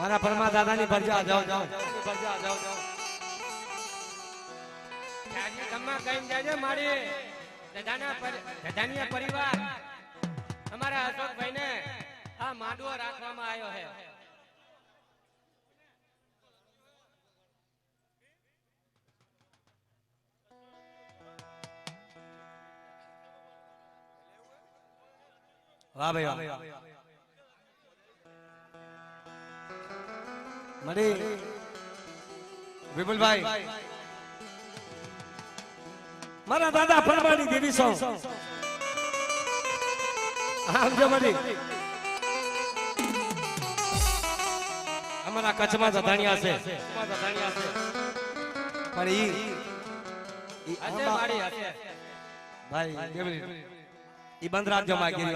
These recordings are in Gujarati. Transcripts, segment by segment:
મારા પરમા દાદાની પરજા જાઓ જાઓ પરજા જાઓ જાઓ ત્યાંથી ગમ્મા કહીને જાજે મારી દાદાના પરિવાર અમારા અશોકભાઈને આ માંડવો રાખવામાં આવ્યો છે. વાહ ભાઈ વાહ મળી વિપુલભાઈ મારા દાદા પરમાની દેવી સો આવજો મળી અમારા કચ્છમાં જધાણિયા છે પણ ઈ ભાઈ ઈ બંધ રાખજો માગી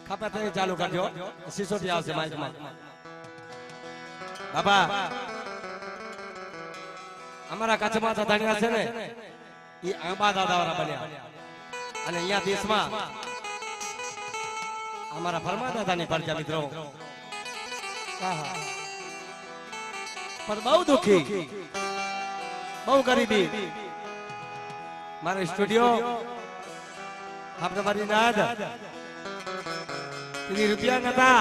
ખાપા તે ચાલુ કરજો સિસોટી આવશે માઇકમાં બાબા અમારા કચ્છમાં જધાણિયા છે ને ઈ આંબા દાદાવાળા બન્યા અને અહીંયા દેશમાં અમારા ફરમા દાદાની પરજા મિત્રો પણ બહુ દુખી બહુ ગરીબી મારો સ્ટુડિયો આપણે મારી નાદ રૂપિયા નતા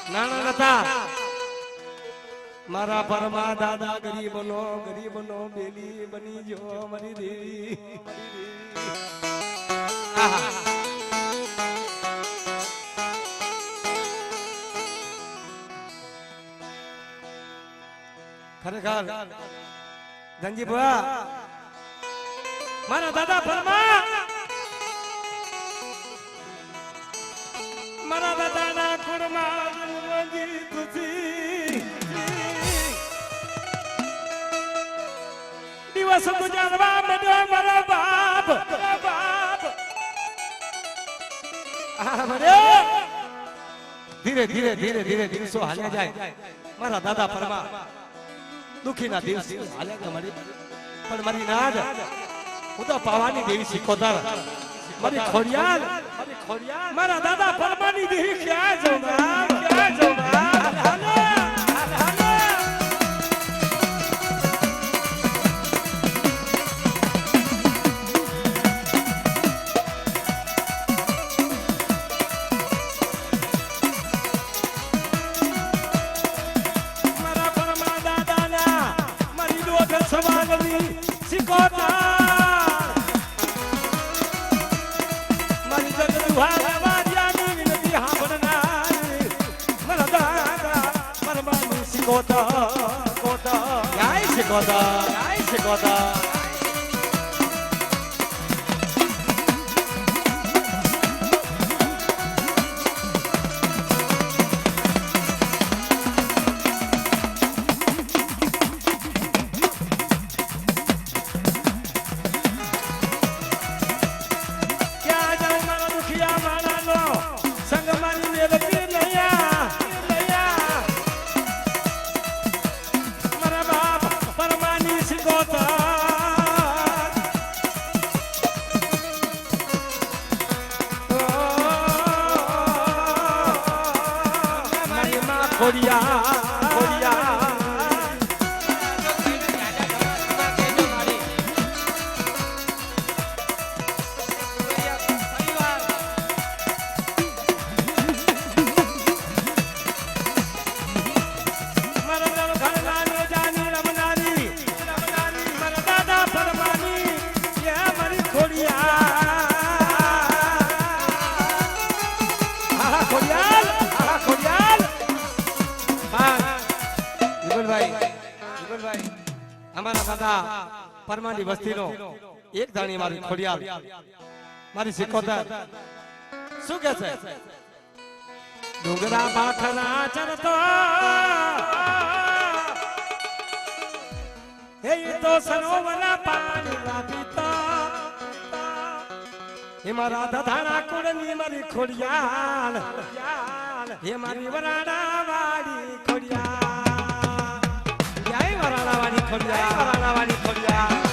નાણા નતા મારા પરમા દાદા ગરીબનો બેલી બની જો મારી દેવી ખરેખર ધનજી ભુવા મારા દાદા પરમા મારા દાદાના કુળમાં જન્મજી ખુશી દિવસ ગુજારવા મળ્યો મારા બાપ ધીરે ધીરે ધીરે ધીરે દિવસો હાલ્યા જાય મારા દાદા પરમા દુખી ના દિવસ હાલ્યા ગયા મારી પણ મારી નાદ હું તો પાવાની દેવી શીખોતર મારી ખોડિયાલ મારા દાદા પરમાની દેવી ક્યાં જાઉં મારા પરમા દાદાના મારી દોઢ સવાલની શીખોતર Goda. પરમાની વસ્તીનો એક ધાણી મારી ખોડિયાલ મારી શીખોતર શું કે છે ડુંગરા પાખના ચરતો હે તો સરોવરના પાણી લાપીતા હે મારા દધાણા કુળની મારી ખોડિયાલ હે મારી વરાડા વાળી ખોડિયાલ જય વરાડા વાળી ખોડિયાલ વરાડા વાળી ખોડિયાલ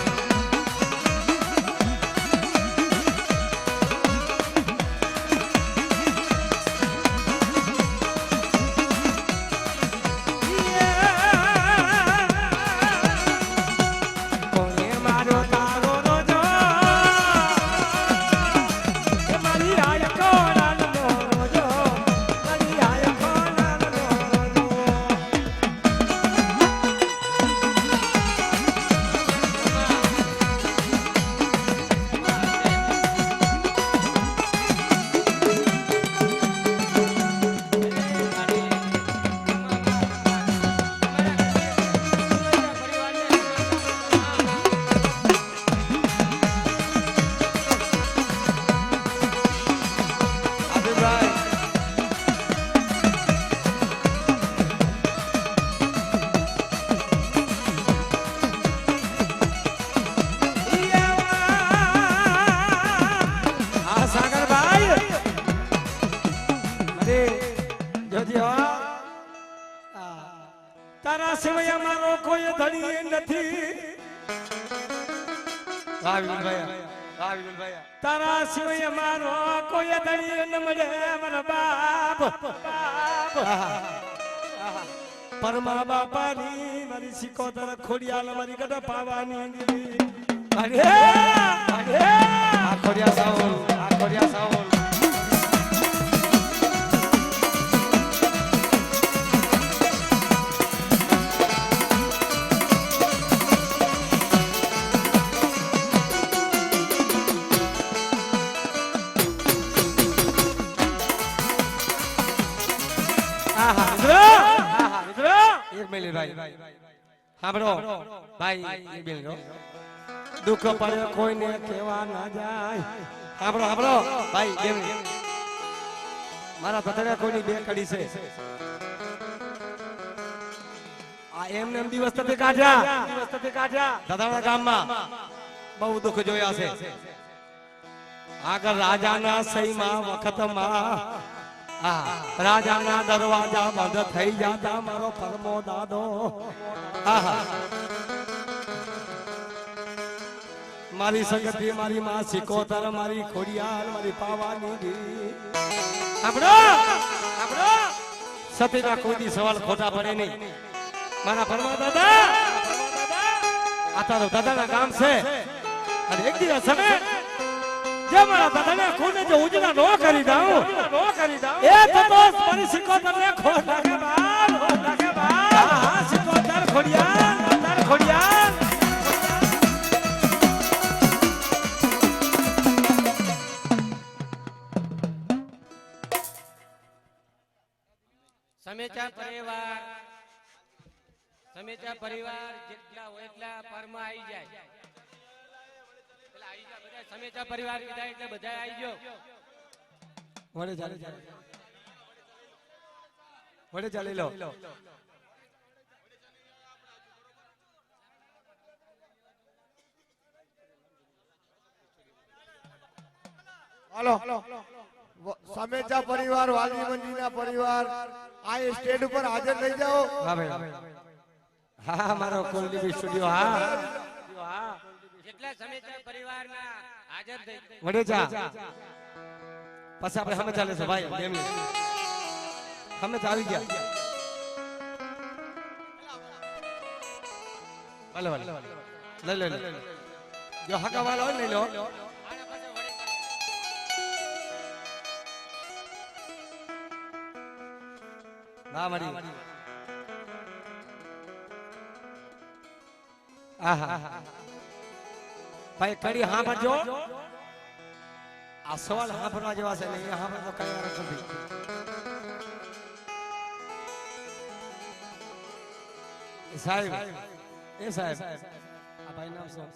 ધણી નથી વાહ વિપુલભાઈ તારા સિવાય મારો કોઈ ધણી ન મળે મારા બાપ પરમા બાપાની મારી સિકોતર ખોડિયાલ મારી ગઢ પાવાની અરે આ ખોડિયા સાવલ દુઃખ પડે કોઈને કેવા ના જાય સાંભળો ભાઈ મારા ભતડા કોઈની બે કડી છે આ એમને દિવસ તતે કાઢ્યા દાદાના ગામમાં બહુ દુઃખ જોયા છે આગળ રાજાના સહીમાં વખતમાં રાજાના દરવાજા બંધ થઈ જાતા મારો પરમો દાદો મારી સંગતિ મારી માં સિકોતર મારી ખોડિયાલ મારી પાવાની સતીના કોઈ સવાલ ખોટા પડે નહીં મારા પરમા દાદા આ તારો દાદાના ગામ છે અને એક દિવસ હવે જે મારા દાદાને ખૂને જો ઉજળા નો કરી દઉં એ તો મારી સિકોતર ને ખોટ લાગે બાપ સિકોતર ખોડિયાલ સમેચા પરિવાર જેટલા હોય એટલા પરમાં આવી જાય બધા સમેચા પરિવાર કીધા એટલે બધા આવી ગયો વડે ચાલી લો હાલો સમેચા પરિવાર વાલી મંજીના પરિવાર આ સ્ટેજ ઉપર હાજર થઈ જાઓ હા મારો કુલદીપ સ્ટુડિયો હા જેટલા સમેચા પરિવારના હાજર થઈ વડેજા પછી આપણે હમે ચાલે છે ભાઈ હમે આવી ગયા લઈ લો જો હકા વાળો હોય લઈ લો ના મળી ભાઈ કડી હા ભરજો આ સવાલ હા ભરવા જેવા છે નહીં હા ભરજો કઈ વાર નથી સાહેબ એ સાહેબ આ ભાઈ નામ શું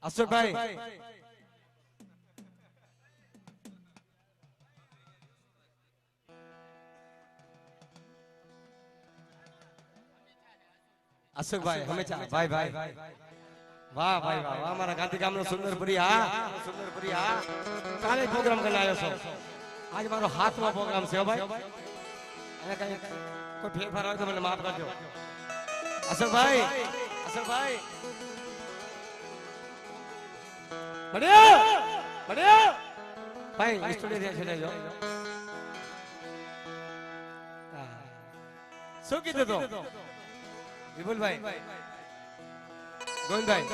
અશોકભાઈ અશોકભાઈ હંમેશા ભાઈ વાહ ભાઈ વાહ મારા ગાંધી ગામનો સુંદરપુરી કાલે પ્રોગ્રામ કરીને આવ્યો છો આજ મારો હાથમાં પ્રોગ્રામ છે ભાઈ અને કઈ કોઈ ફેરફાર હોય તો મને માફ કરજો અશોકભાઈ ભાઈ સ્ટુડિયો છે લેજો શું કીધું તો વિપુલભાઈ ગોવિંદભાઈ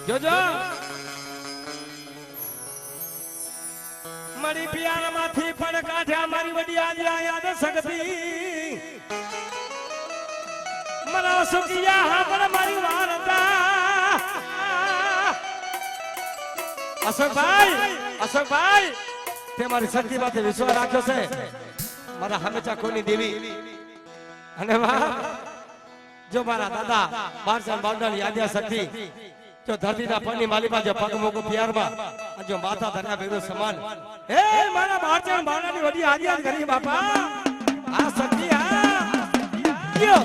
જોજો મારી પિયાર માંથી પણ કાઢ્યા મારી વડી આજ્યા યાદ શકતી મરા સુકિયા હા પણ મારી વારતા અશોકભાઈ તે મારી શક્તિ માટે વિશ્વાસ રાખ્યો છે મારા હંમેશા કોઈની દેવી અને જો મારા દાદા બારસન બાવડન યાદ્યા શક્તિ જો ધરતીના પરની માલીમાં જો પગ મોગો પિયારમાં જો માથા ધર્યા ભેરો સમાન હે મારા બારસન બાવડનની વડી હાજર કરી બાપા આ સખી આ યો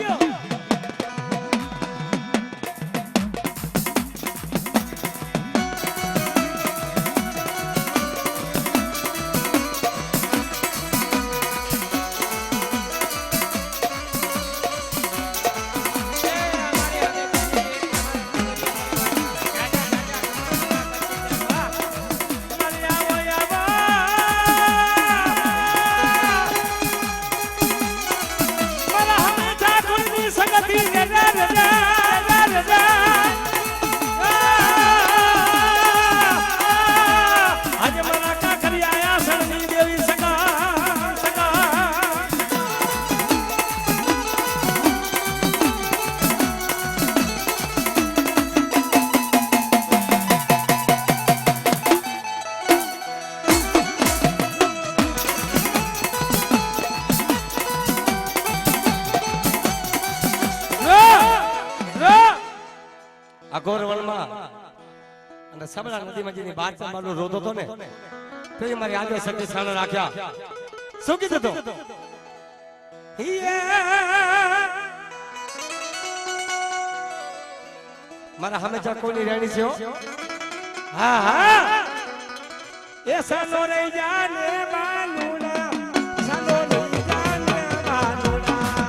અઘોરવનમાં અને સબરા નદીમાં જેની બાર ચાંબાનો રોતો હતો ને તો એ મારી આજે સખી સાણ રાખ્યા શું કીધું તો મારા હંમેશા કોની રહેણી છે હો? હા હા એ સાનો રહી જાને બાલુડા સાનો રહી જાને બાલુડા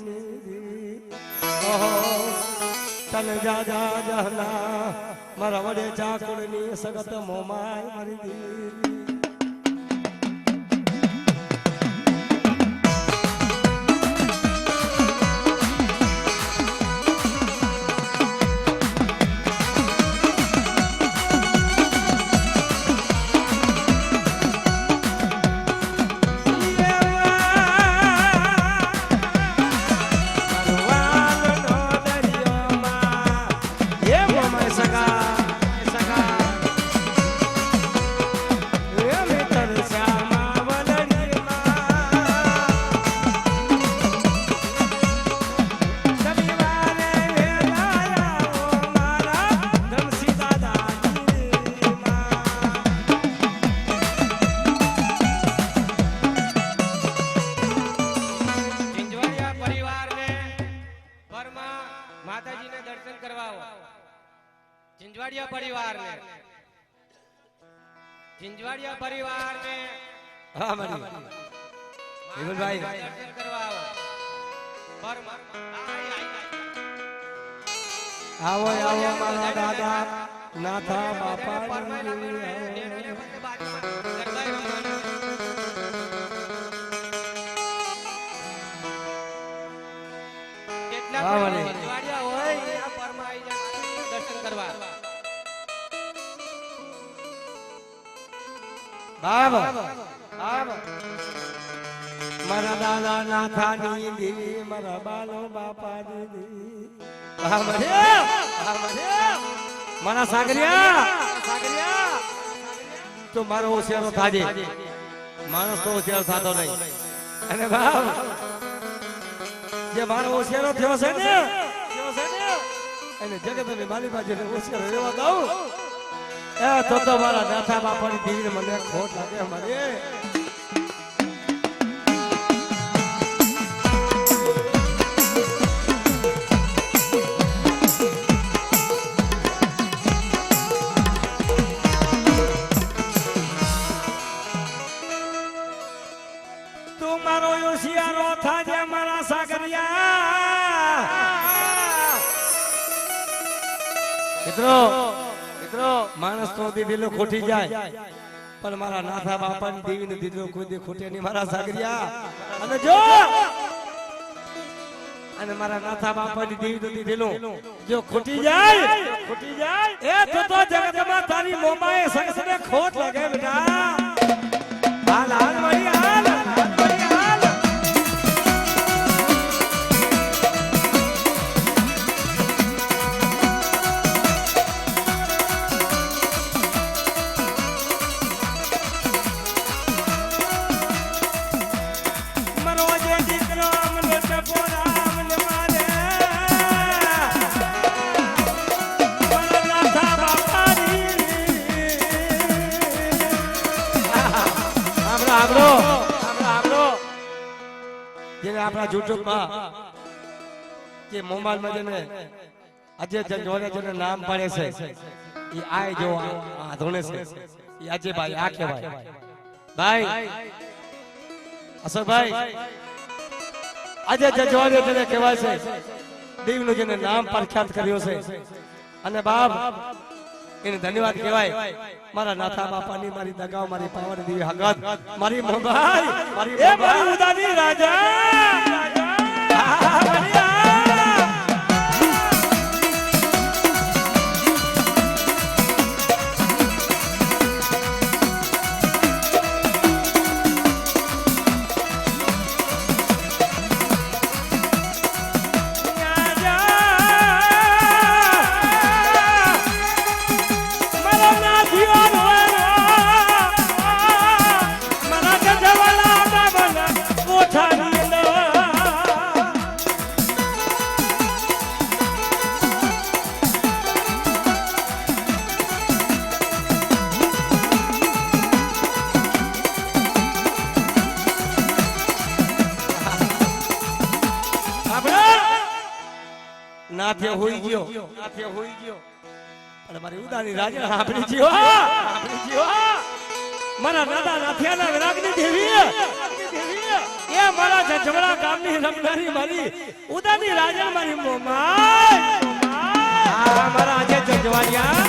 ની ઓહો તન જા જા જહના મારા વડે ચાકુડની સગત મોમાય મારી દી झिंझवाड़िया परिवार ने हाँ मरी विमल भाई दर्शन करवाओ आओ आओ मारा दादा नाथा बापा झिंझवाड़िया होय परमाई दर्शन करवा बाब बाब मारा दादा नाथा नी देवी मारा बालो बापा दी मारा सागरिया तो मारो होशियारो थाजे मानस तो होशियारो थातो नहीं अरे बाब जे मारो होशियारो थयो छे ने એને જગત ની માલી બાજુ ને હોશિયારો રેવા દઉં એ તો મારા નાથા બાપાની દીવીને મને ખોટ લાગે અમારે તું મારો હોશિયારો થાજે મારા સાગરિયા મિત્રો માણસ તો દીધેલો ખોટી જાય પણ મારા નાથા બાપાની દેવીને દીધેલો કોઈ દે ખોટે નહીં મારા સાગરિયા અને જો અને મારા નાથા બાપાની દેવીને દીધેલો જો ખોટી જાય એ તો જગતમાં તારી મોમાએ સંગસને ખોટ લાગે બેટા હાલ હાલ મારી હાલ આપણા YouTube માં કે મોબાઈલ માં જેને આજે જોડે જેને નામ પડે છે ઈ આય જો આ ધોણે છે ઈ આજે ભાઈ આ કે ભાઈ અસર ભાઈ આજે જોડે જેને કહેવાય છે દેવનું જેને નામ પ્રખ્યાત કર્યો છે અને બાપ એને ધન્યવાદ કહેવાય મારા નાથા બાપાની મારી દગાઓ મારી પાવન દેવી હગત મારી મોબાઈલ મારી ઉદાની રાજા નાથે હોઈ ગયો અને મારી ઉદાની રાજા આપણી જીવો મારા દાદા નાથિયાના વિરાગની દેવી એ એ મારા જજવડા ગામની રમનારી મારી ઉદાની રાજન મારી મોમાય આ મારા આજે જજવાડિયા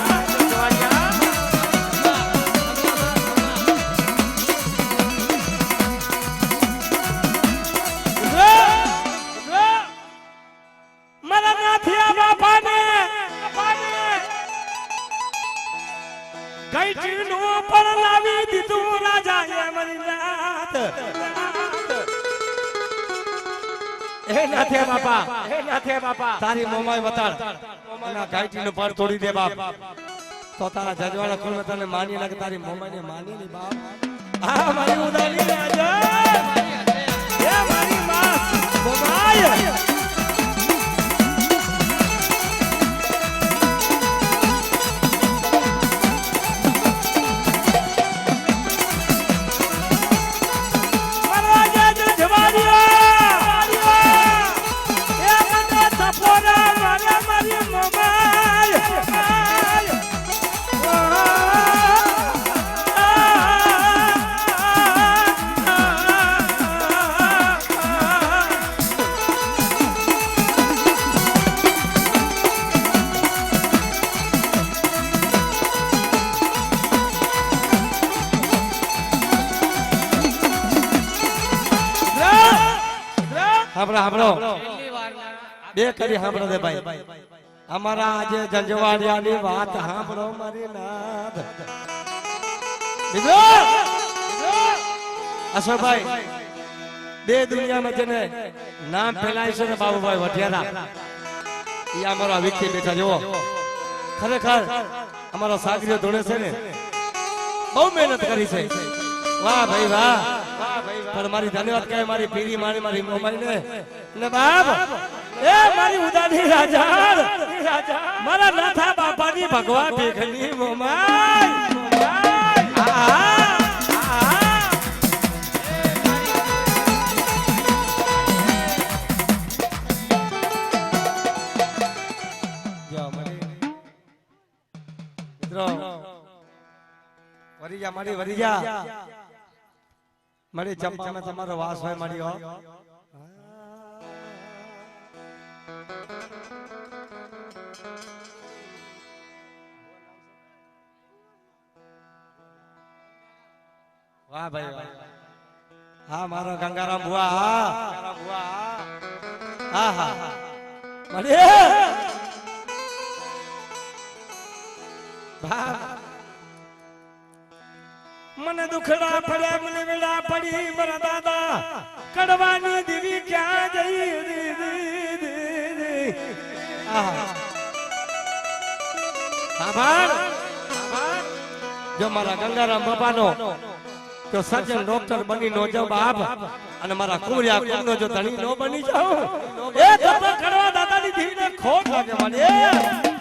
મારા નાથિયા બાપાને ગઈટીનું પર લાવી દીધું રાજાએ મારી નાથ હે નાથે બાપા તારી મોમાય બતાડ એના ગાઈટીનું પર તોડી દે બાપ તો તારા જજવાડા ખોલ તને માની ના કે તારી મોમાયને માની ની બાપ આ મારી ઉદાની રાજા હે મારી માં મોમાય બે કરી સાંભળો દે ભાઈ અમારા આજે જંજવાડિયાની વાત સાંભળો મારી નાથ મિત્રો અશોકભાઈ બે દુનિયામાં જેને નામ ફેલાય છે ને બાબુભાઈ વઢિયારા એ અમારા વિખી બેઠા જુઓ ખરેખર અમારો સાગરીઓ ધોળે છે ને બહુ મહેનત કરી છે વાહ ભાઈ વાહ પણ મારી ધન્યવાદ કહે મારી પીરી મારી મોમાઈ ને બાપ એ મારી ઉદાની રાજા મારા નાથા બાપાની ભગવા ભેખની મોમાઈ મિત્રો વરી જા મારી ચંપામાં તમારો વાસ હોય મારી હો વાહ ભાઈ વાહ હા મારો ગંગારામ બુઆ હા હા મારી મને દુખડા પડ્યા મને વેડા પડી મારા દાદા કડવાની દીવી ક્યાં જઈ જો મારા ગંગારામ બાપાનો તો સજ્જન ડોક્ટર બની નો જાવ બાપ અને મારા કુરિયા કુંડો જો ધણી નો બની જાવ એ તો કડવા દાદાની દીવીને ખોટ લાગે મને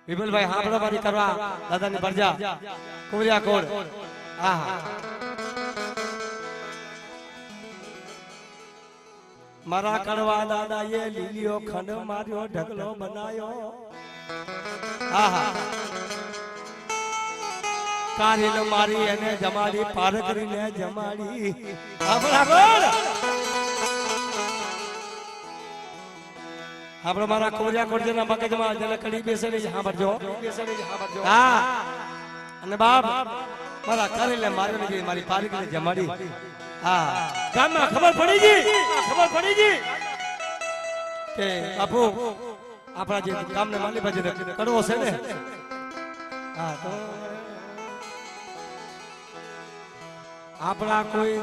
વિપુલભાઈ હાંભળો મારી કરવા દાદાની પરજા કુરિયા કોડ આહા મારા કડવા દાદાએ લીલીઓ ખંડ માર્યો ઢગલો બનાયો આહા કારીલ મારી એને જમાડી પારકરીને જમાડી આપણે મારા કોરિયા કોરજના મગજમાં જેને કડી બેસેલી સાંભળજો હા અને બાપ મારા કારીલે મારી મારી પારકરીને જમાડી હા ગામમાં ખબર પડી ગઈ કે બાપુ આપણા જે ગામને માલી બાજુ કડવો છે ને હા તો આપણા કોઈ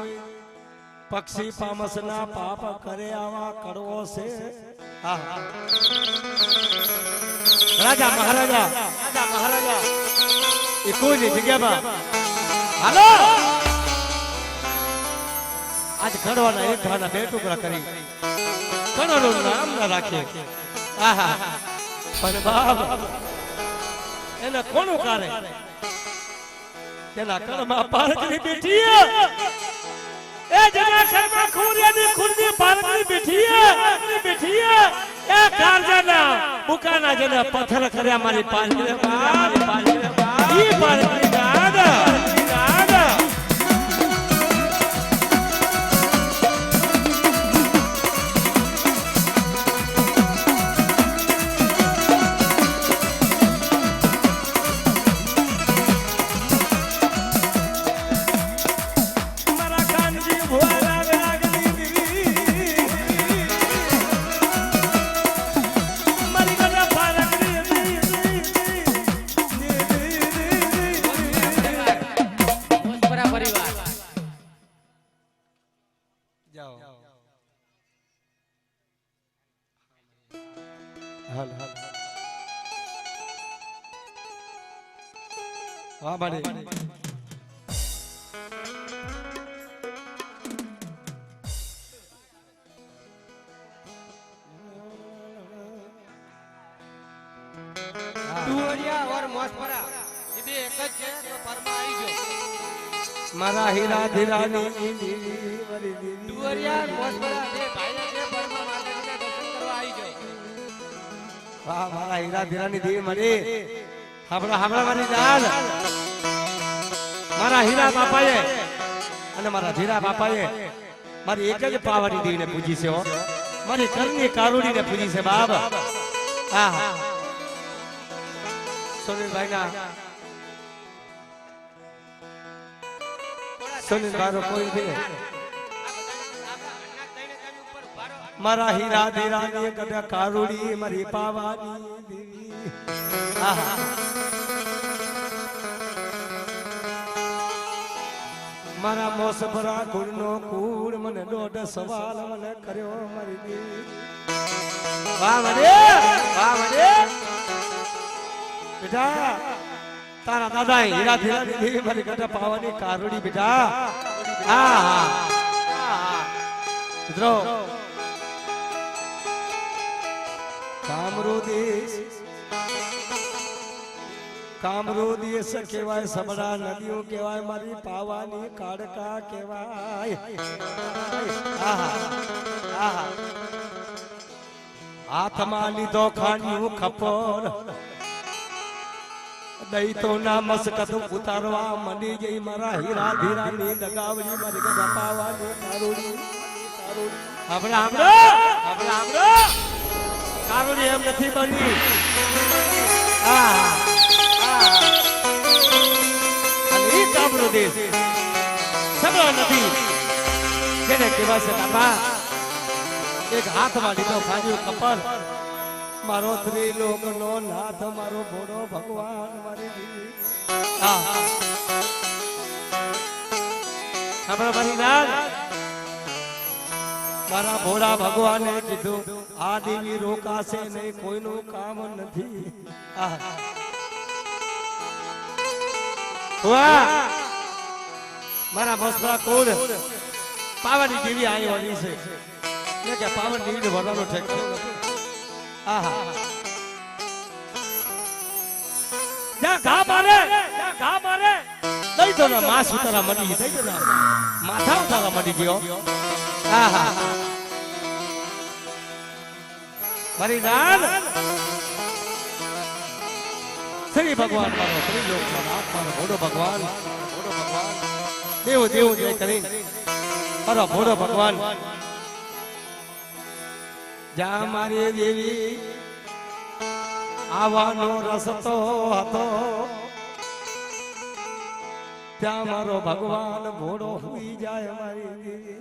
પક્ષી પામસના પાપ કરે આવા કડવો છે હા રાજા મહારાજા એ કોઈની જગ્યામાં હાલો આજ કડવાના એક ભાના બે ટુકડા કરી કડવાનું નામ ના રાખીએ આહા પણ બાપ એને કોનું કારે તેના કડમાં પારકરી બેઠી એ જેના ઘરમાં ખુરિયાની ખુરદી પારકરી બેઠી એ કારજાના બુકાના જેને પથ્થર કર્યા મારી પાલકી ઈ પારકરી દાદા વાહ બાડી ટુવરિયા ઓર મોસપરા એ બે એક જ છે તો પરમાં આવી ગયો મારા હીરા ધીરાની ટુવરિયા મોસપરા બે ભાઈને બે પરમાં માતાજીના દર્શન કરવા આવી ગયો વાહ મારા હીરા ધીરાની દેવી મળી હાબડા મારી દાદ મારા હીરા બાપાએ અને મારા ધીરા બાપાએ મારી એક જ પાવાની દેવીને પૂજી છે હો મારી કરની કારુડીને પૂજી છે બાપ હા સોનીલભાઈના સોનીલભાઈનો કોઈ નથી મારા હીરા ધીરાની કદા કારુડી મારી પાવાની દેવી આહા મારા મોસભરા કુળનો કુળ મને દોઢ સવાલ મને કર્યો મારી દેવી વાહ બેટા તારા દાદા હીરા ધીરા દેવી મારી કદા પાવાની કારુડી બેટા હા મિત્રો કામરૂ દેશ કહેવાય સબડા નદીઓ કહેવાય મારી પાવાની કાડકા કહેવાય હાથમાં લીધો ખાન્યું ખપર દઈ તો ના મસ્કત ઉતારવા મંડી જઈ મારા હીરા ધીરાની ડગાવલી મારી ગદા પાવાની કારુડી આપણે કારુડી એમ નથી બની અને ઈ કામનો દેશ સબળો નથી જેને કહેવાય છે બાપા એક હાથમાં લીધો ખાન્યું કપર મારો ત્રિલોકનો નાથ મારો ભોળો ભગવાન મારી દેવી મારી નાથ મારા ભોળા ભગવાને કીધું આ દેવી રોકાશે નહીં કોઈનું કામ નથી મારા મોસપરા કોડ પાવાની દેવી આવી વાળી છે એટલે કે પાવન દેવી વરવાનો ઠેકાણો નથી ઘા મારે દઈ દો ના માસ ઉતારા મળી દઈ દો ના માથા ઉતારા મળી ગયો મારી નાન શ્રી ભગવાન મારો ત્રિલોક મારો ભોળો ભગવાન દેવ દેવ જય કરી મારો ભોળો ભગવાન જ્યાં મારી દેવી આવવાનો રસ્તો હતો ત્યાં મારો ભગવાન ભોળો હોઈ જાય મારી દેવી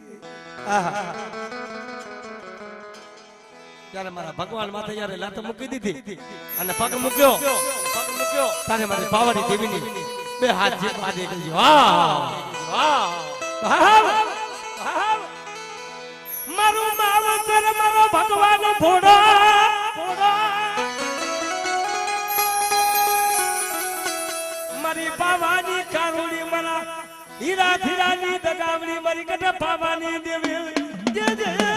ત્યારે મારા ભગવાન માથે જ્યારે લાત મૂકી દીધી અને પગ મૂક્યો ત્યારે મારી પાવાની દેવીની બે હાથ જે પાડી ગઈ મારું માવતર મારો ભગવાન ભોળો મારી પાવાની કારુણી મારા હીરા ધીરાની દગાવણી મારી કટે પાવાની દેવી જય જય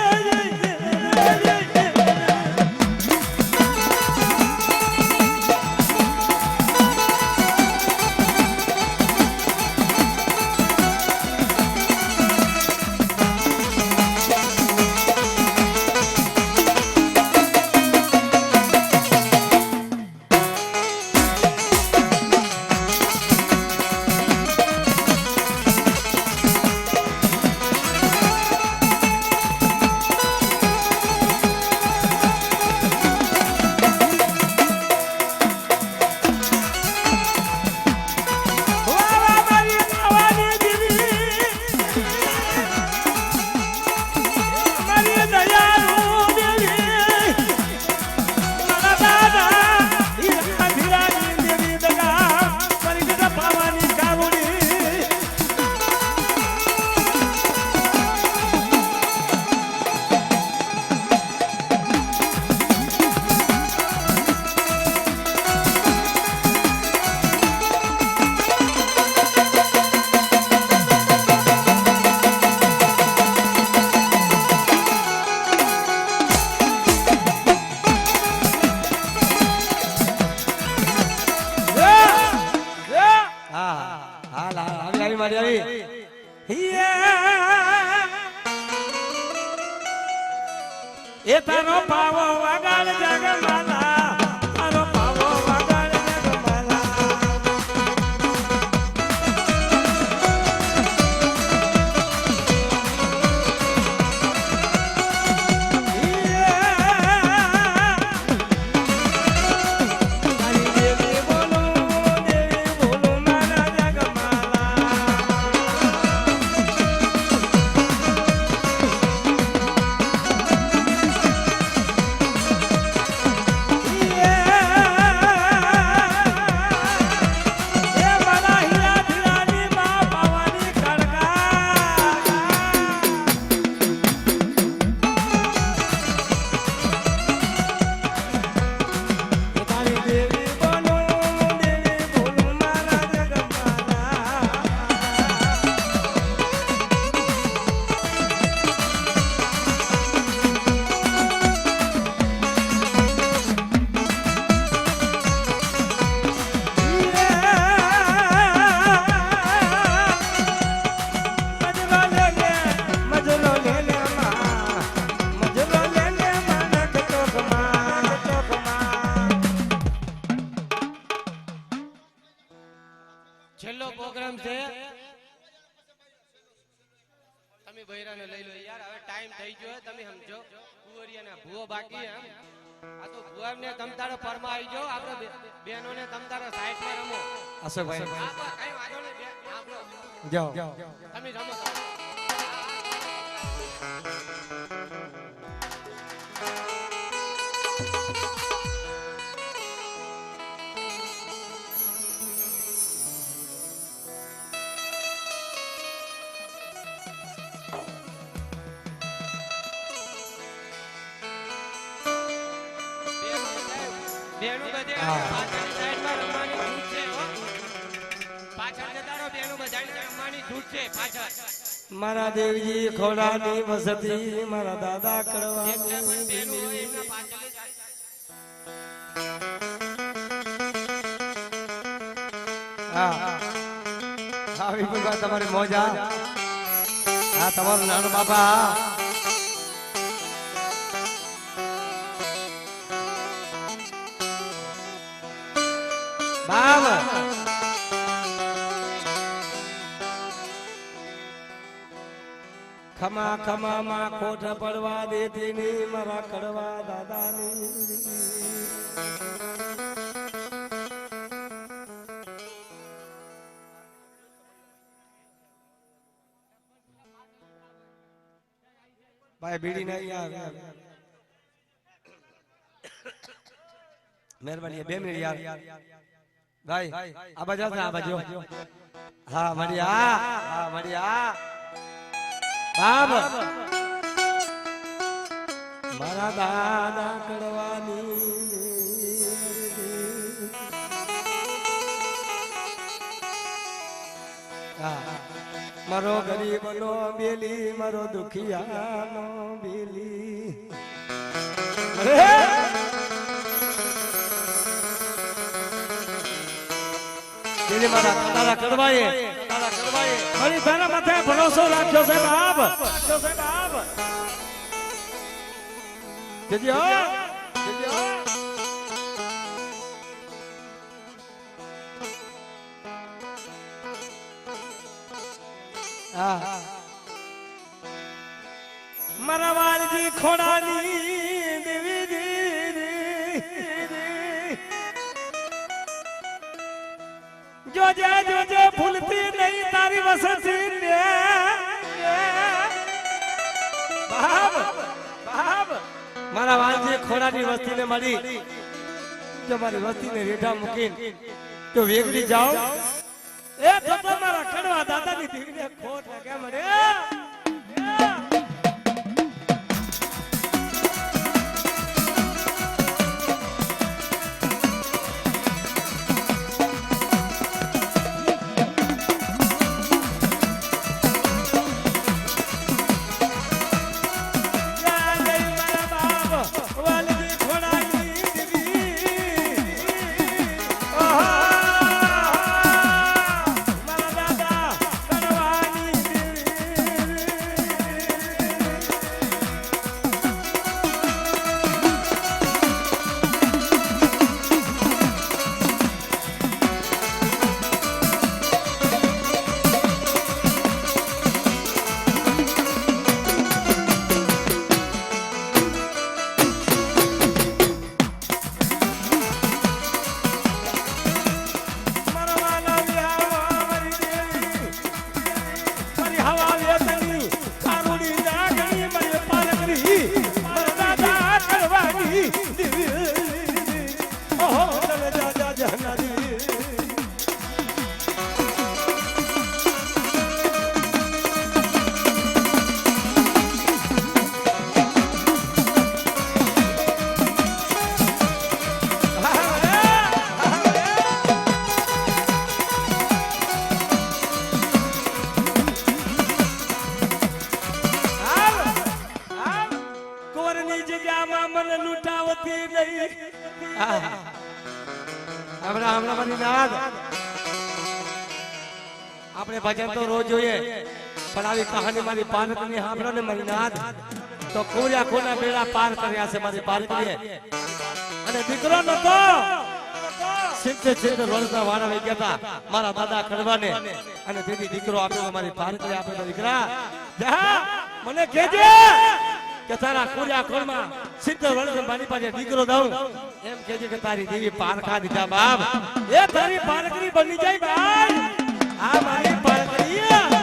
એ તારો પાવો વગાડ જગમાલા તારો પાવો વગાડ જગમાલા છેલ્લો પ્રોગ્રામ છે તમે બૈરાને લઈ લો યાર હવે ટાઈમ થઈ ગયો તમે સમજો કુંવરિયાના ભૂવો બાકી એમ આ તો ભૂવાને તમતારો પરમાં આવી જાઓ આપણે બહેનોને તમતારો સાઈડમાં રમો અશોકભાઈ કઈ વાંધો નહીં આપણો જાઓ તમે રમો બેનું બધે પાછળની સાઈડમાં રમવાની છૂટ છે હો પાછળ જતા રહો બેનું બધાને રમવાની છૂટ છે પાછળ મારા દેવજી ખોડાની વસતી મારા દાદા કડવાની બેનું હોય એમના પાછળ હા વિપુલભાઈ તમારી મોજા હા તમારું નાનું બાપા બાપ ખમા ખમા માં ખોટ પડવા દેતી ની મારા કડવા દાદાની ભાઈ બીડી નહીં યાર મહેરબાની 2 મિનિટ યાર ભાઈ આ બાજુ આ બાજુ હા મળ્યા હા મળ્યા બાપ મારા દાદા કડવાની મારો ગરીબ નો બેલી મારો દુખિયા નો બેલી બેલી મારા દાદા કડવાએ મારી બેના માથે ભરોસો રાખ્યો છે બાપ જજો મારા વાલજી ખોડાની દેવી જોજે જોજે ભૂલતી નહીં તારી વસતી ને બાપ બાપ મારા વાલજી ખોડાની વસ્તીને મળી જો મારી વસ્તીને રેઠા મૂકીને તો વેગળી જાઓ એ તો મારા કડવા દાદાની દીકરીને ખોટ લાગે મને આપણે ભજન તો રોજ જોઈએ પણ આવી કહાની મારી પારકની સાંભળો ને મારી નાથ તો કોયા કોના બેડા પાર કર્યા છે મારી પારકીએ અને દીકરો નતો 70 વર્ષના વાળા વઈ ગયા હતા મારા દાદા કડવાને અને તેથી દીકરો આપ્યો મારી પારકીએ આપ્યો દીકરા જા મને કહેજે કે તારા કોયા કોણમાં 70 વર્ષની મારી પાસે દીકરો દઉં એમ કહેજે કે તારી દેવી પારખા દીધા બાપ એ તારી પારકની બની જાય ભાઈ આ મારી પારકરિયા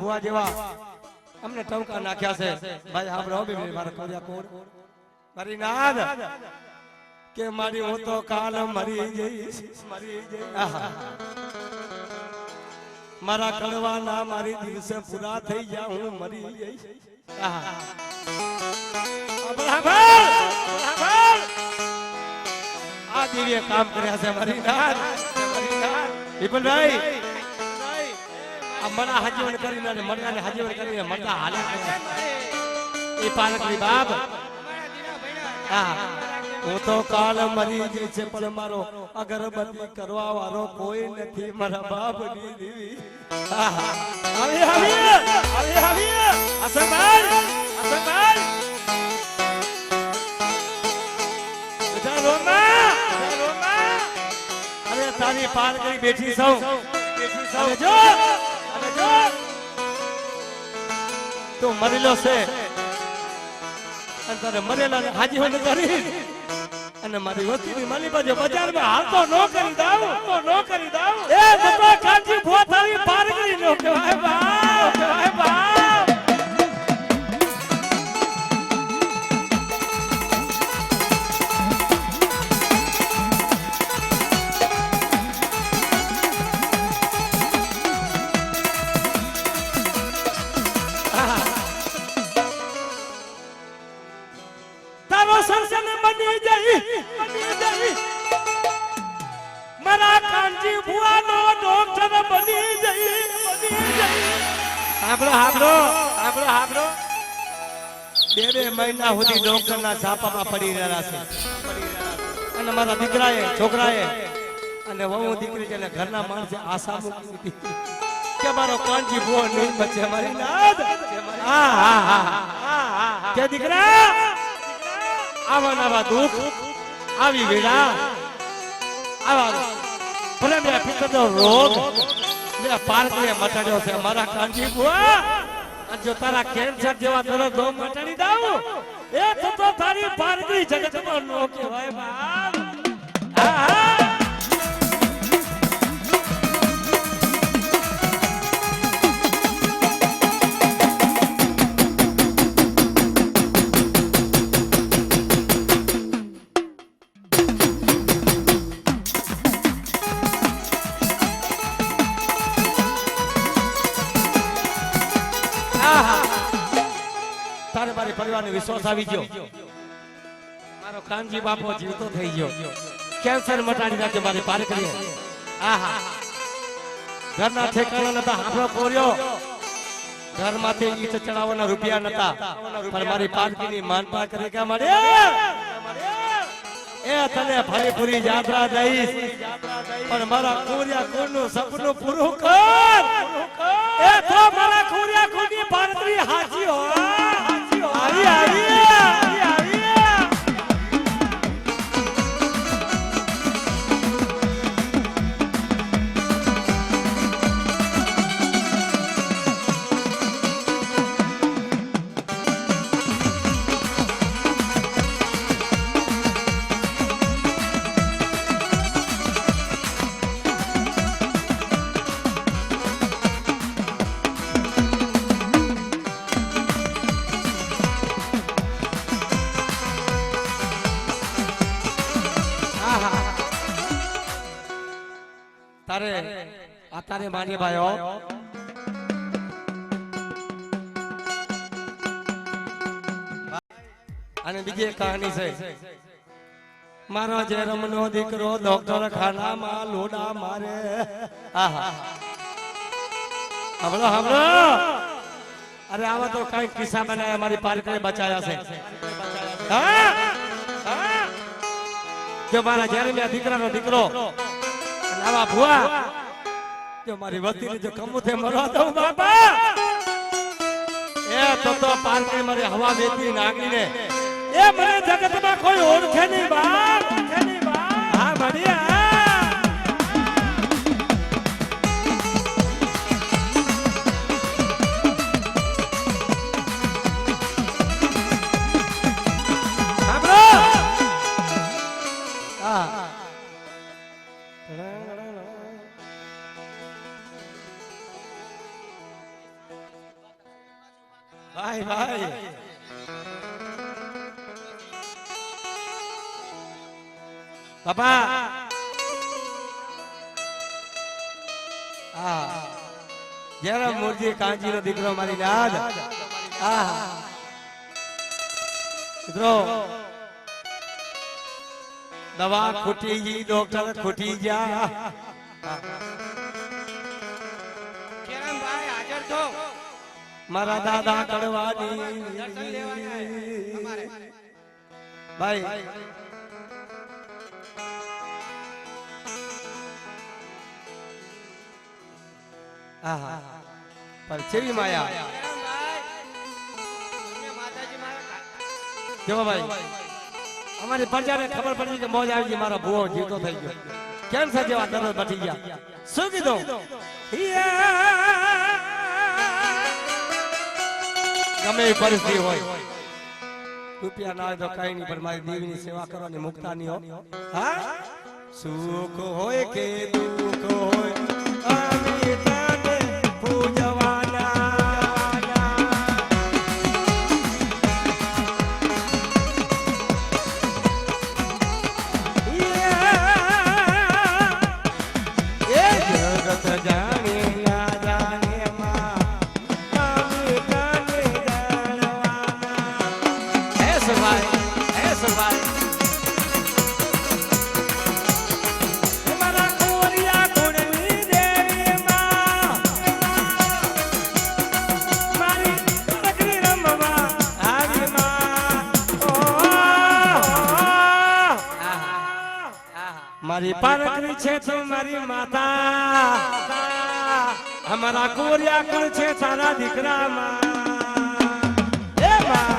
ભુવા જેવા અમને ટવકા નાખ્યા છે ભાઈ સાંભળો બે મારા કોરિયા કોડ મારી નાદ કે મારી હું તો કાલ મરી જઈશ આહા. મારા કડવાના મારી દિવસે પૂરા થઈ ગયા હું મરી જઈશ આહા. આ દિવ્ય કામ કર્યા છે મારી નાદ વિપુલભાઈ આ મના હાજીવન કરીને મરદાને હાજીવન કરીને મરદા હાલે એ પાલકની બાપ હા હું તો કાલ મરી જઈશ પણ મારો અગરબત્તી કરવા વાળો કોઈ નથી મારા બાપની દેવી આવી હસનભાઈ અરે તારી પાર કરી બેઠી સૌ જો તું મરેલો છે અને તારે મરેલા ને હાજી હોય કરી અને મારી વસ્તીની માલી બાજુ બજારમાં હાલતો નો કરી દાવ એ જતો કાંજી ભો તારી પાર કરી નો કહેવાય બાપ મારા કાંજી ભુવાનો ડોક્ટર બની જઈ હાબરો બે મહિના સુધી ડોક્ટરના છાપામાં પડી રહ્યા છે અને મારા દીકરાએ છોકરાએ અને વહુ દીકરી જેને ઘરના માણસે આશા મૂકી હતી કે મારો કાંજી ભુવો નહીં બચે મારી નાદ કે દીકરા આવા દુઃખ આવી વેળા આવા ભલે મેં પિત્તનો રોગ મેં પારકને મટાડ્યો છે મારા કાંજી બુઆ જો તારા કેન્સર જેવા દર્દ નો મટાડી દઉં એ તો તારી પારકી જગતમાં નો કહેવાય બાપ તારે મારી પરિવારને વિશ્વાસ આવી ગયો મારો કાનજી બાપો જીવતો થઈ ગયો કેન્સર મટાડી નાખે મારી પારકરીએ આહા ઘરના ઠેકાણા નતા હાફળો કોર્યો ઘરમાંથી ઈટ ચડાવવાના રૂપિયા નતા પણ મારી પારકીની માનતા કરી કે મારે એ તને ફરીપુરી યાત્રા દઈશ પણ મારા કોરિયા કોનું સપનું પૂરું કર એ તો મારા કોરિયા કોની પારકરી હાજી હો આવી તારે આ તારે માની ભાઈઓ અને બીજી એક કહાની છે મારો જેરમનો દીકરો ડોક્ટર ખાનામાં લોડા મારે આહા હમણો અરે આવા તો કઈ કિસ્સા બનાયા મારી પારકરે બચાયા છે જો મારા જેરમિયા દીકરાનો દીકરો આવા ભુવા જો મારી વસ્તીને જો કમું થે મરવા દઉં બાપા એ તો પારકી મારી હવા વેચી નાગીને એ મને જગતમાં કોઈ ઓળખે નહીં બાપ હા ભણિયા ભાઈ બાપા હા જરા મૂર્તિ કાંજી નો દીકરો મારી નાદ હા મિત્રો દવા ખૂટી ગઈ ડોક્ટર ખૂટી ગયા કેરમભાઈ હાજર છો મારા દાદા કડવાની દર્શન લેવાના અમારે ભાઈ આહા પર ચેવી માયા કેરમભાઈ તમને માતાજી મારા કેવો ભાઈ અમારી પ્રજાને ખબર પડી કે મોજ આવી ગઈ મારો ભૂવો જીવતો થઈ ગયો કેમ છે જેવા દરદ બટી ગયા શું કીધું ગમે એ પરિસ્થિતિ હોય રૂપિયા ના હોય તો કઈ નહીં પણ મારી દેવીની સેવા કરવાની મુક્તાની હો હા સુખ હોય કે દુઃખ હોય અમે તને પૂજવાના એ જગત જાણે ના જાણે માં અમે તને જાણવાના હે સરભાઈ મારા કોરિયા કુળની દેવી માં મારી નગરી રમવા આવી માં મારી પારકરી છે તું મારી માતા અમારા કોરિયા કુળ છે તારા દીકરા માં એ માં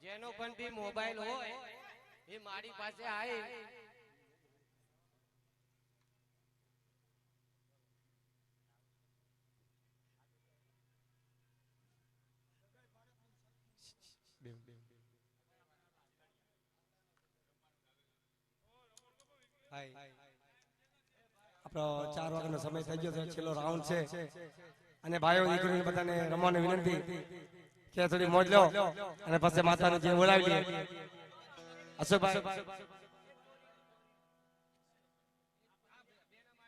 જેનો પણ બી મોબાઈલ હોય એ મારી પાસે આવી આપણો 4 વાગ્યાનો સમય થઈ ગયો છે છેલ્લો રાઉન્ડ છે અને ભાઈઓ દીકરીઓને બધાને રમવાની વિનંતી કે થોડી મોજ લો અને પછી માતાને જે બોલાવી લે અશોકભાઈ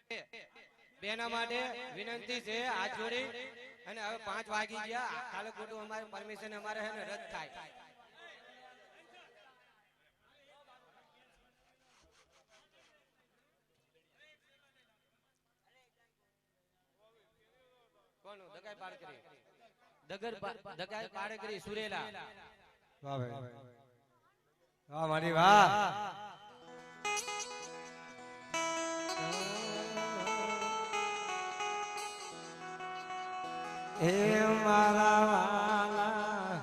બેના માટે વિનંતી છે હાથ જોડી અને હવે 5 વાગી ગયા કાલે ખોટું અમારે પરમિશન અમારે હે ને રદ થાય કોનું દગાઈ પાર કરી દગાઈ પાર કરી સુરેલા વાહ ભાઈ વાહ મારી વાહ હે મારા વાલા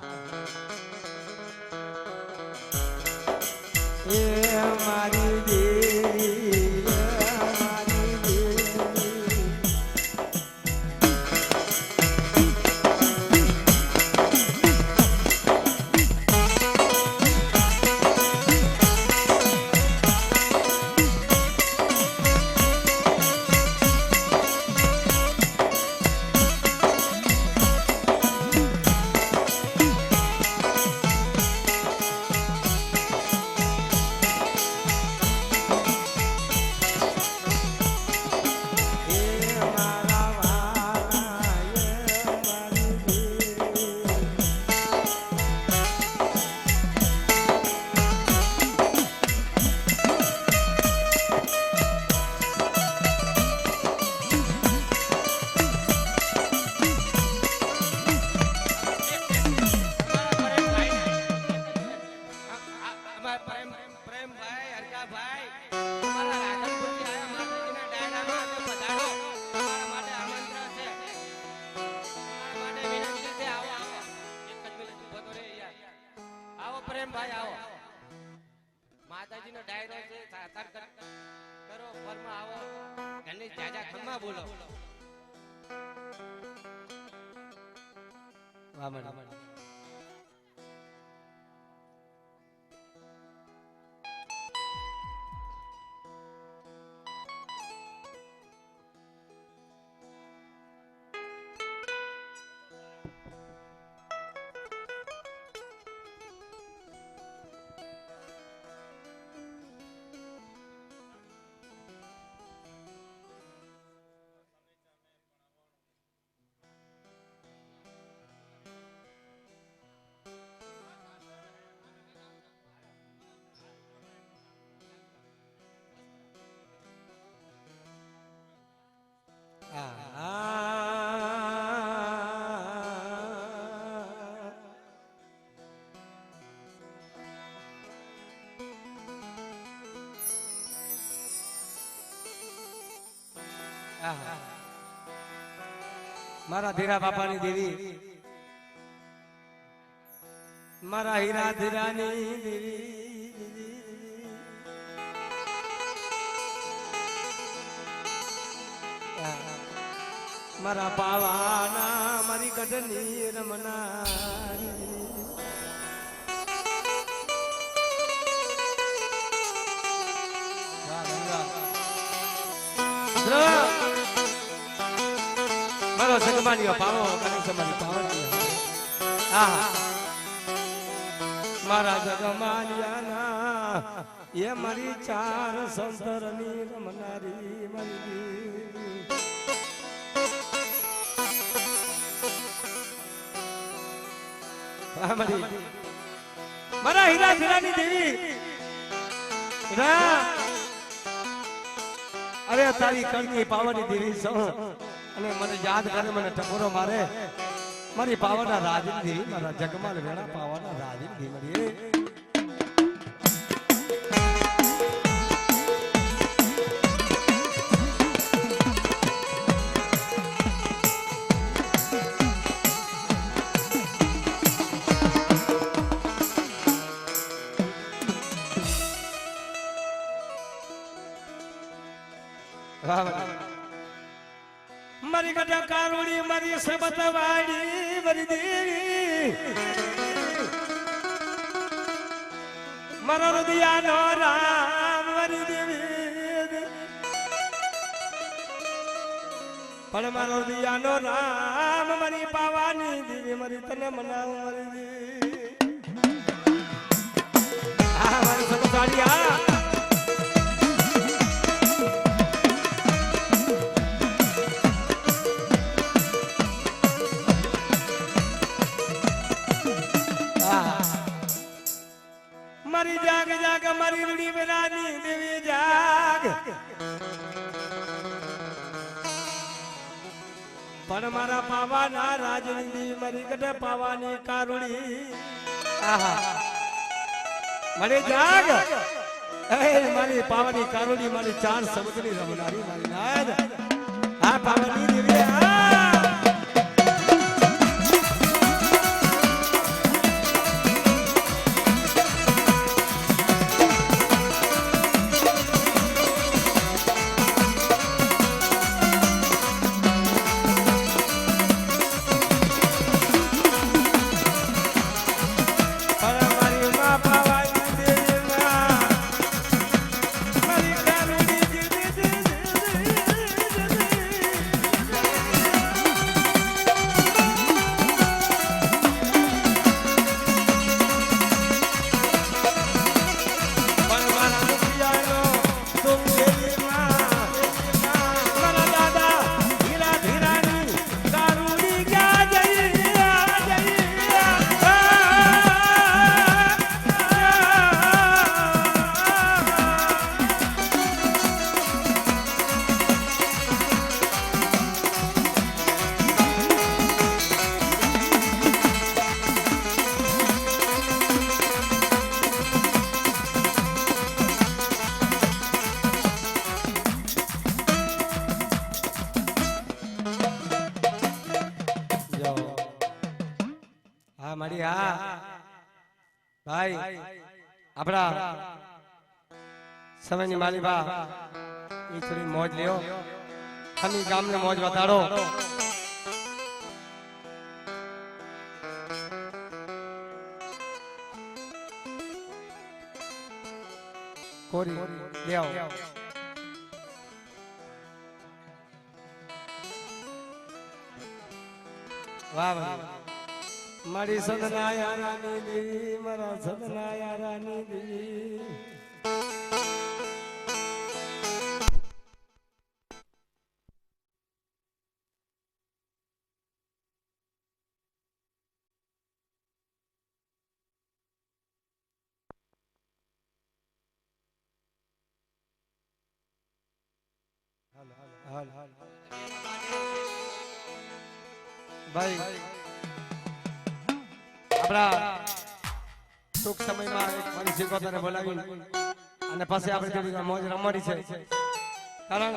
હે મારી દેવી મારી દેવી માતાજીનો ડાયરો છે સાકાર કરો ફરમાં આવો ઘરની જાજા ખમ્મા બોલો વામન મારા ધીરા બાપાની દેવી મારા હીરા ધીરાની દેવી મારા પાવાના મારી ગઢની રમનારી મારો સગમાનીઓ પાવો કને સમાની પાવન આ મારા જગમાનિયાના એ મારી ચાર સંતરની રમનારી મારી મારા હીરા ધીરાની દેવી અરે તારી કણની પાવાની દેવી છો અને મને યાદ કરે મને ટકોરો મારે મારી પાવાના રાજની દેવી મારા જગમાલ વેણા પાવાના રાજની દેવી મારી ગઢા કારોડી મારી સબત વાડી મારી દેવી મારો હૃદયાનો રામ મારી દેવી પણ મારો હૃદયાનો રામ મારી પાવાની દેવી મારી તને મનાવ મારી દેવી આ મારી સબત વાડી આ રાજની દેવી મારી ગઢ પાવાની કારુડી આહા મારી જાગ એ મારી પાવાની કારુડી મારી ચાર સમુદ્રની રમનારી મારી નાદ આ પાવાની દેવી આ મારી હા ભાઈ આપણા સમયની માલિબા એ થોડી મોજ લ્યો અમે ગામને મોજ બતાડો કોરી લે આવો વાહ વાહ મારી સદના યારાની દેવી મારા સદના યારાની દેવી ભાઈ આપણા ટૂંક સમયમાં એક ફરી શીખોતરને બોલાવી અને પછી આપણે થોડી મોજ રમવાની છે કારણ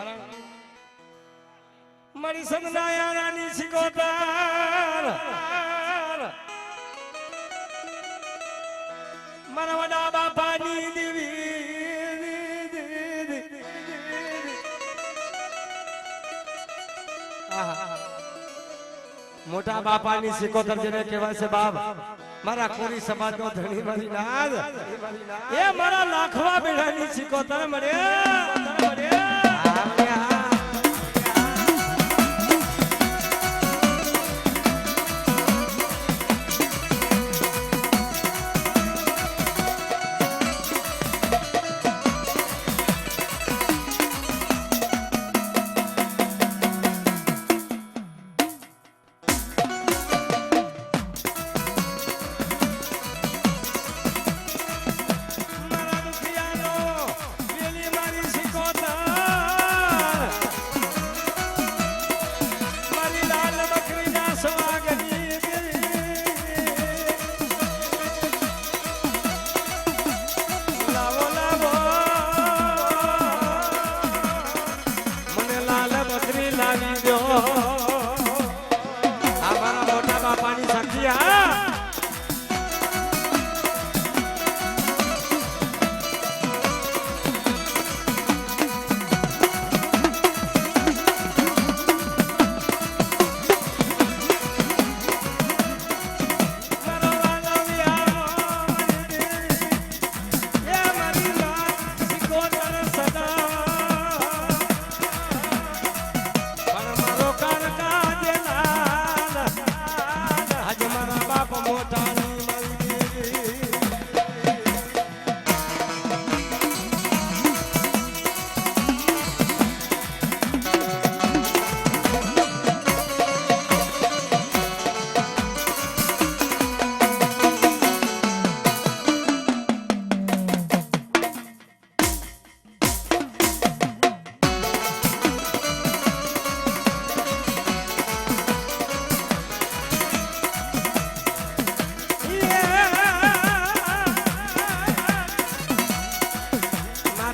મારી સદના યારાની શીખોતર મારા વડા બાપાની દેવી મોટા બાપાની શીખોતર જેને કહેવાય છે બાપ મારા કોરી સમાજનો ધણી મારી નાદ એ મારા લાખવા બેડાની શીખોતર મળે મારી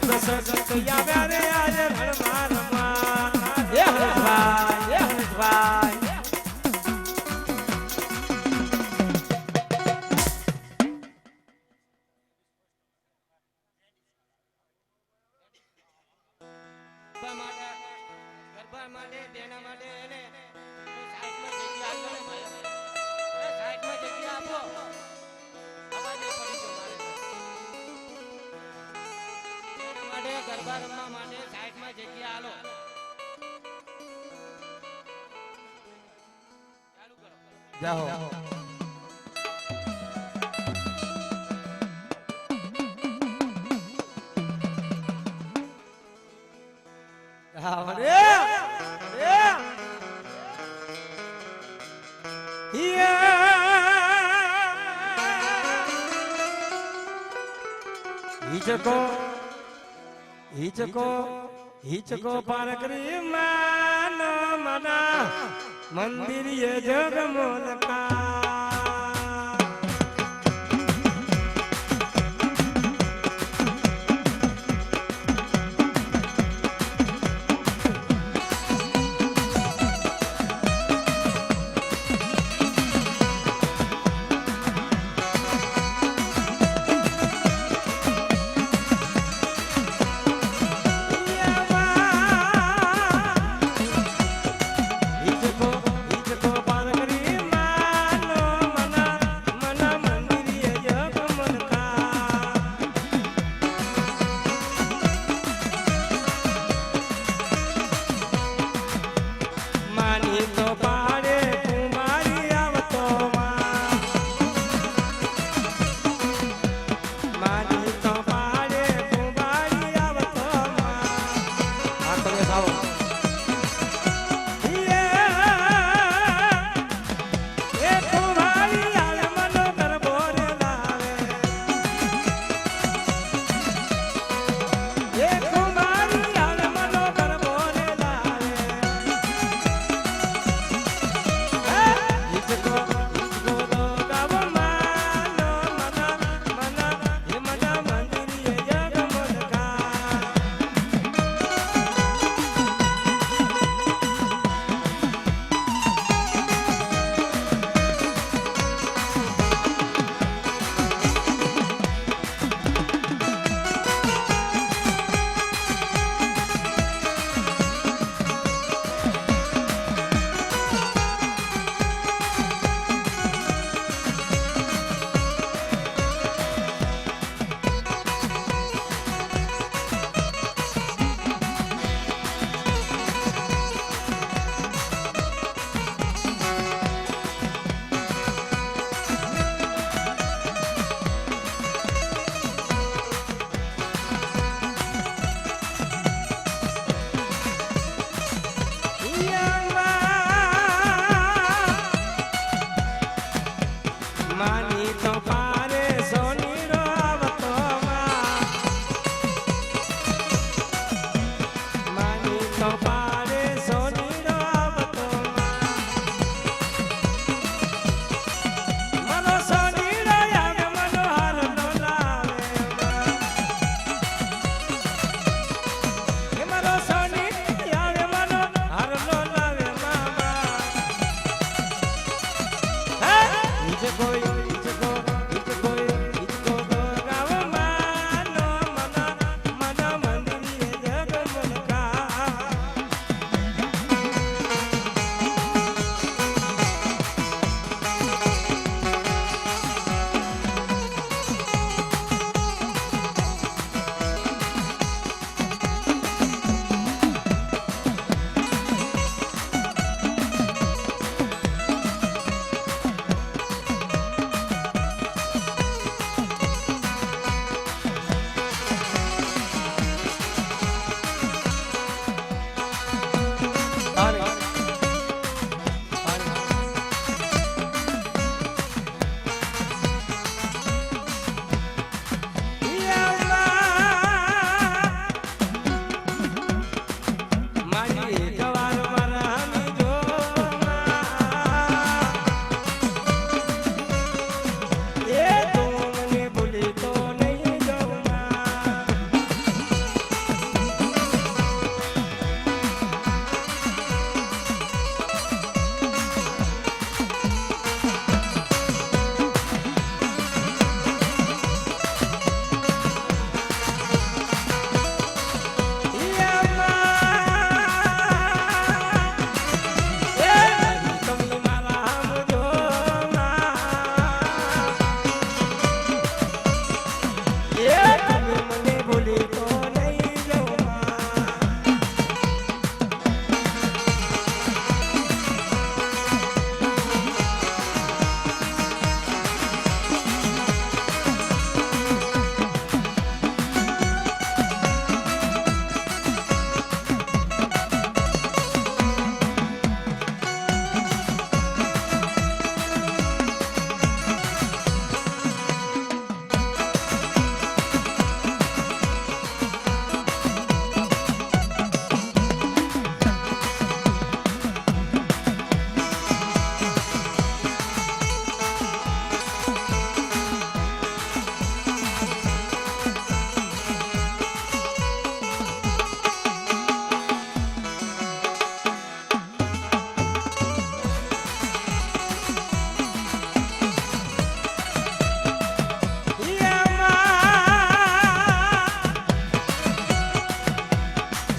સગત આવ્યા રે આજે રણમાં રમવા એ હરેશભાઈ એ હરેશભાઈ ગરબા માટે ગરબા માટે બેના માટે એને સાઈડમાં જગ્યા આપો ને ભાઈ એ સાઈડમાં જગ્યા આપો અવાજ નહીં પડી ગયો મારે બેના માટે ગરબા રમવા માટે સાઈડમાં જગ્યા આલો ચાલુ કરો જાઓ અરે અરે હિચકો પાર કરી માનો મના મંદિર એ જગમોલકા હિચકો પાર કરી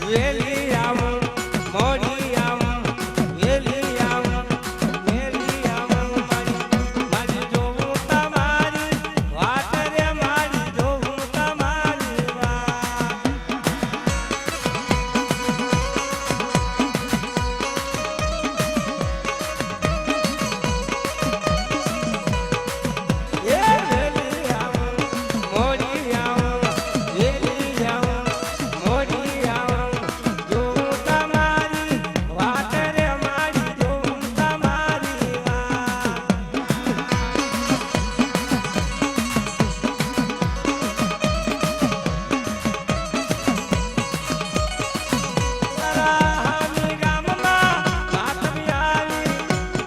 વેલી આવું મોડી આવું વેલી આવું વેલી આવું મારી જોવું તમારી વાત રે મારી જોવું તમારી વાત એ વેલી આવું મોડી આવું વેલી આવું મોડી આવું જોવું તમારી વાત રે મારી જોવું તમારી વાત મારા હમી ગામમાં વાતમી આવી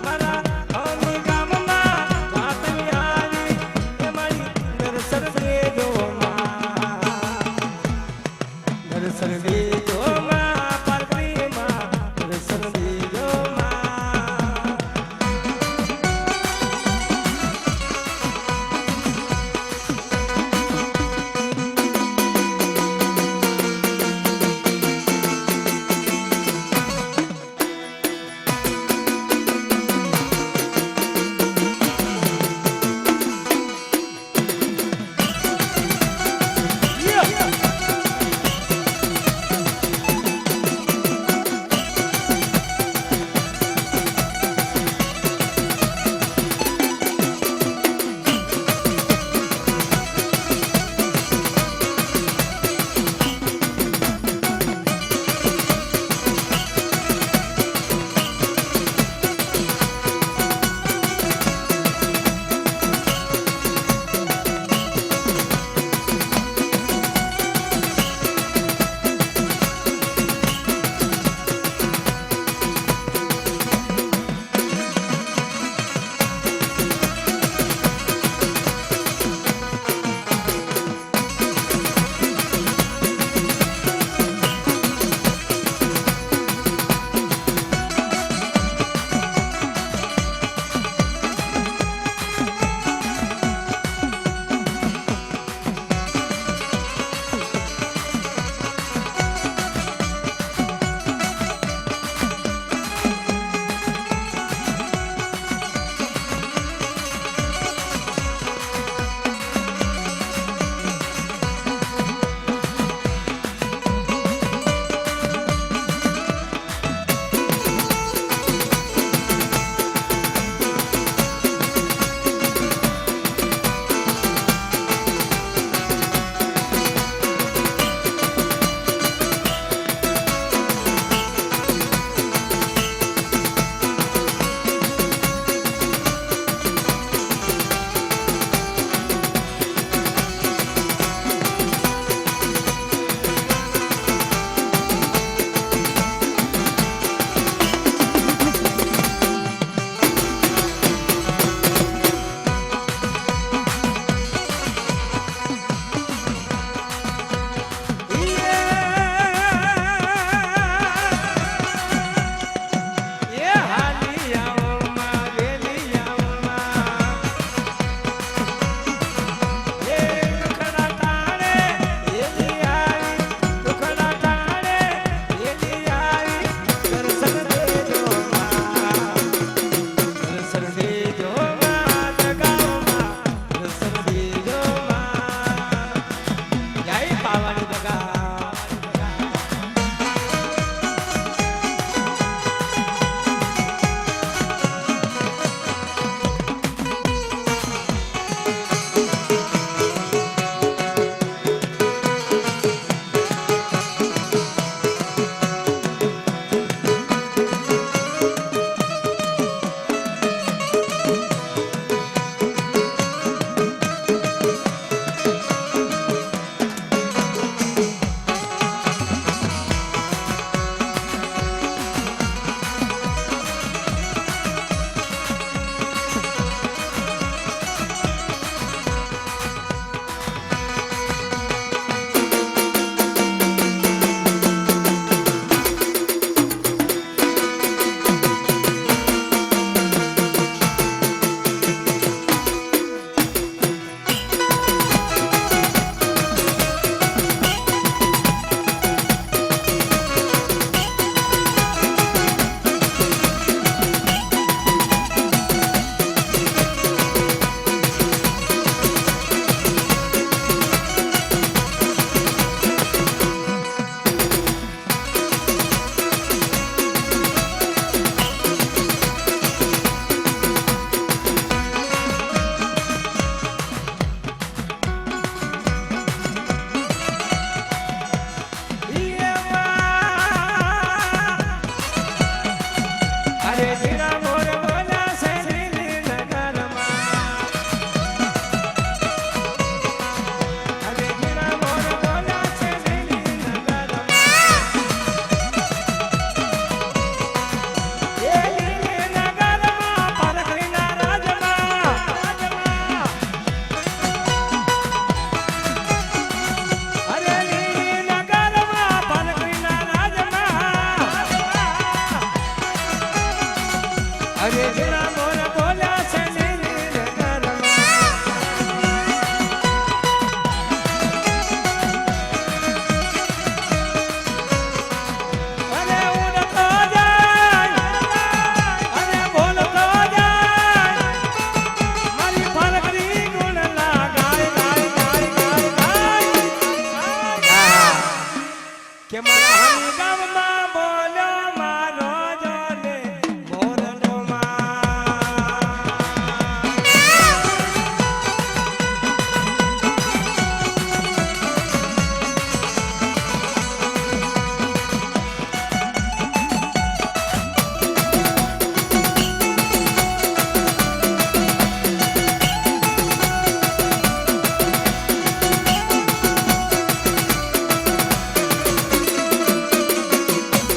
મારા હમી ગામમાં વાતમી આવી એ મારી દર્શન દેજો માં દર્શન દેજો